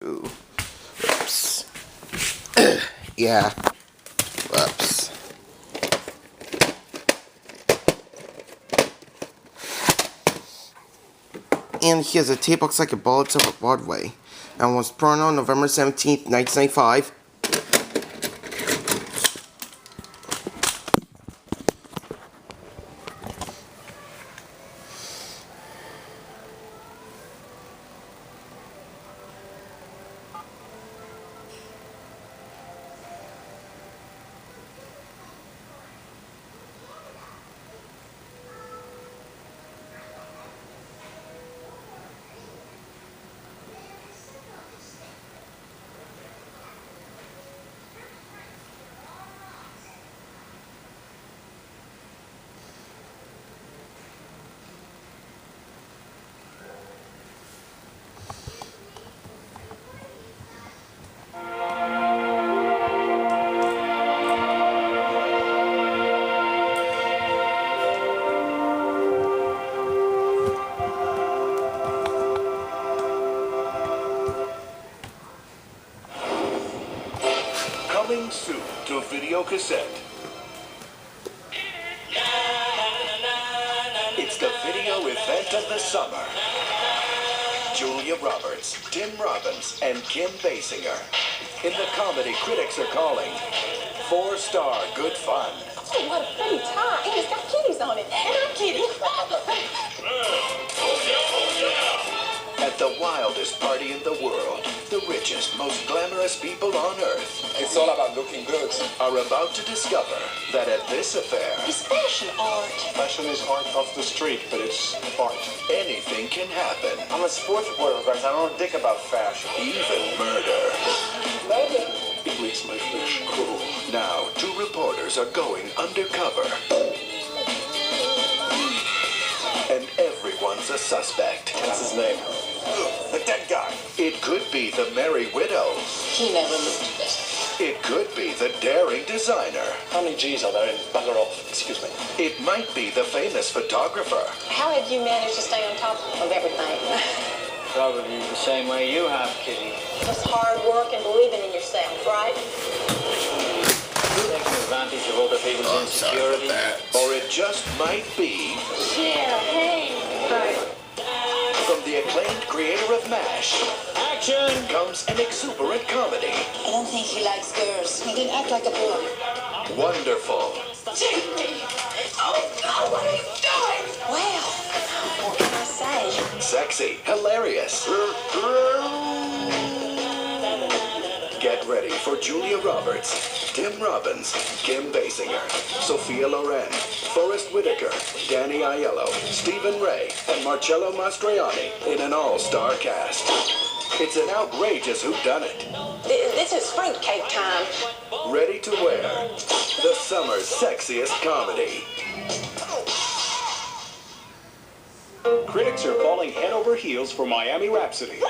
Ooh. Whoops. Yeah. Whoops. And here's a tape, looks like a bullet over Broadway. And was put on November 17th, 1995. Coming soon to video cassette. It's the video event of the summer. Julia Roberts, Tim Robbins, and Kim Basinger. In the comedy critics are calling 4-star good fun. Oh, what a pretty tie. And it's got kitties on it. And I'm kidding. At the wildest party in the world, the richest, most glamorous people on earth. It's all about looking good. Are about to discover that at this affair, It's fashion art. Fashion is art off the street, but it's art. anything can happen. I'm a sports reporter, guys. I don't think about fashion. Even murder. It makes my flesh crawl. Now, 2 reporters are going undercover. And everyone's a suspect. What's his name? The dead guy. It could be the Merry Widow. He never looked better. It could be the daring designer. How many G's are there in Bugger Off? Excuse me. It might be the famous photographer. How have you managed to stay on top of everything? Probably the same way you have, Kitty. Just hard work and believing in yourself, right? Taking advantage of other people's insecurity. Or it just might be Yeah, hey. Right. from the acclaimed creator of MASH Action! comes an exuberant comedy. I don't think he likes girls. He didn't act like a boy. Wonderful. Take me. Oh, God, what are you doing? Well, what can I say? Sexy. Hilarious. Get ready for Julia Roberts, Tim Robbins, Kim Basinger, Sophia Loren, Forrest Whitaker, Danny Aiello, Stephen Ray, and Marcello Mastroianni in an all-star cast. It's an outrageous whodunit. This is fruitcake time. Ready to wear the summer's sexiest comedy. Critics are falling head over heels for Miami Rhapsody.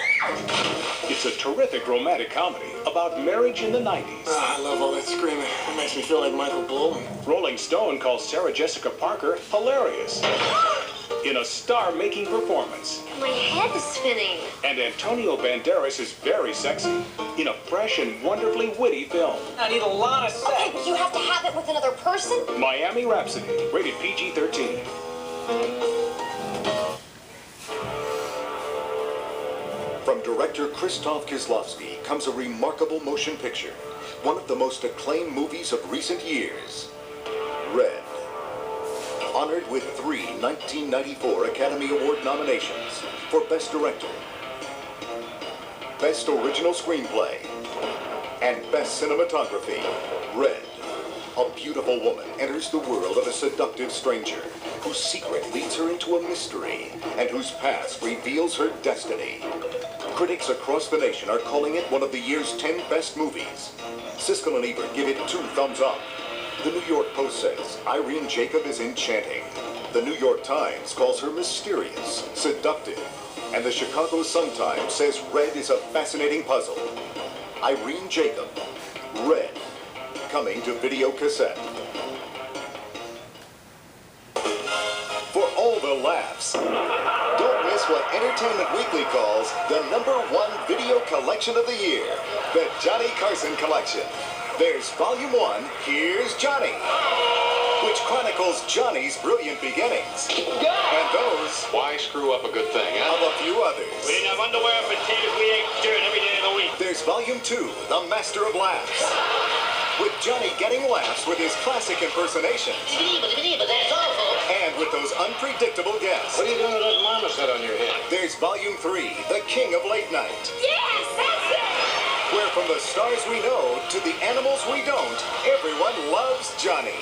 It's a terrific romantic comedy about marriage in the 90s. I love all that screaming. It makes me feel like Michael Bull. Rolling Stone calls Sarah Jessica Parker hilarious in a star-making performance. My head is spinning. And Antonio Banderas is very sexy in a fresh and wonderfully witty film. I need a lot of sex. Okay, but you have to have it with another person? Miami Rhapsody, rated PG-13. From director Krzysztof Kieslowski comes a remarkable motion picture, one of the most acclaimed movies of recent years, Red. Honored with 3 1994 Academy Award nominations for Best Director, Best Original Screenplay, and Best Cinematography, Red. A beautiful woman enters the world of a seductive stranger whose secret leads her into a mystery and whose past reveals her destiny. Critics across the nation are calling it one of the year's 10 best movies. Siskel and Ebert give it 2 thumbs up. The New York Post says Irene Jacob is enchanting. The New York Times calls her mysterious, seductive. And the Chicago Sun-Times says Red is a fascinating puzzle. Irene Jacob, Red, coming to video cassette. For all all the laughs. Don't miss what Entertainment Weekly calls the #1 video collection of the year, the Johnny Carson Collection. There's Volume 1, Here's Johnny, which chronicles Johnny's brilliant beginnings. And those, Why screw up a good thing, huh? of a few others. We didn't have underwear and potatoes, we ate dirt every day of the week. There's Volume 2, The Master of Laughs, with Johnny getting laughs with his classic impersonations. That's awful. And with those unpredictable guests. What are you doing with that marmoset on your head? There's Volume 3, The King of Late Night, Yes, that's it. where from the stars we know to the animals we don't, everyone loves Johnny.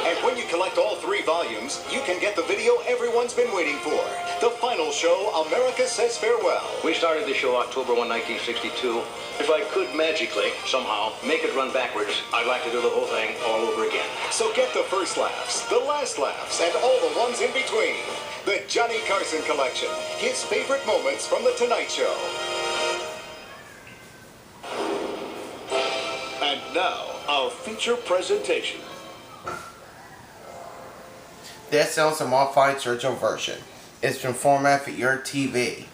And when you collect all 3 volumes, you can get the video everyone's been waiting for. The final show, America Says Farewell. We started the show October 1, 1962. If I could magically, somehow, make it run backwards, I'd like to do the whole thing all over again. So get the first laughs, the last laughs, and all the ones in between. The Johnny Carson Collection. His favorite moments from The Tonight Show. And now, our feature presentation. This sounds a modified original version. It's been formatted for your TV.